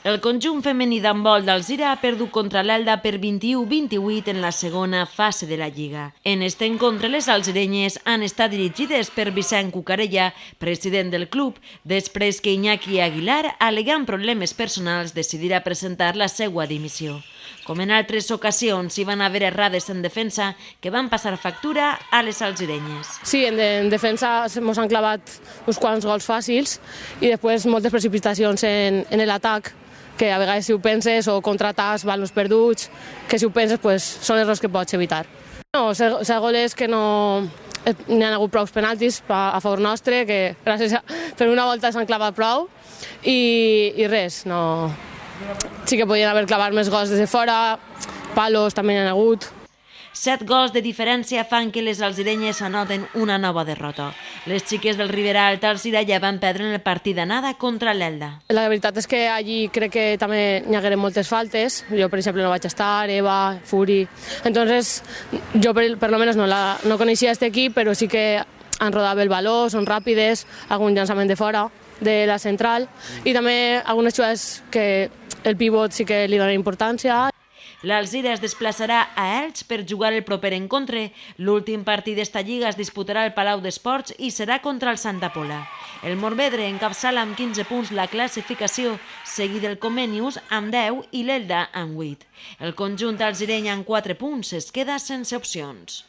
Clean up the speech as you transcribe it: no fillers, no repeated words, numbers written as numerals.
El conjunt femení d'handbol d'Alzira ha perdut contra l'Elda per 21-28 en la segona fase de la Lliga. En este encontre, les alzirenyes han estat dirigides per Vicent Cucarella, president del club, després que Iñaki Aguilar, al·legant problemes personals, decidirà presentar la seva dimissió. Com en altres ocasions, hi van haver errades en defensa que van passar factura a les alzirenyes. Sí, en defensa ens han clavat uns quants gols fàcils i després moltes precipitacions en l'atac, que a vegades si ho penses o contraatacs, ballons perduts, que si ho penses són errors que pots evitar. No, ser gol és que no n'hi ha hagut prou penaltis a favor nostre, que gràcies per una volta s'han clavat prou i res, no. Sí que podien haver clavat més gols des de fora, palos també n'hi ha hagut. 7 gols de diferència fan que les alzirenyes anoten una nova derrota. Les xiques del Ribera Alta Alzira ja van perdre en el partit d'anada contra l'Elda. La veritat és que allí crec que també n'hi hagueren moltes faltes. Jo, per exemple, no vaig estar, Eva, Furi. Entonces, jo per lo menos no coneixia aquest equip, però sí que han rodat el baló, són ràpides, algun llançament de fora de la central i també algunes jugades que el pivot sí que li dona importància. L'Alzira es desplaçarà a Elx per jugar el proper encontre. L'últim partit d'esta lliga es disputarà al Palau d'Esports i serà contra el Santa Pola. El Morvedre encapçala amb 15 punts la classificació, seguit del Comenius amb 10 i l'Elda amb 8. El conjunt alzireny amb 4 punts es queda sense opcions.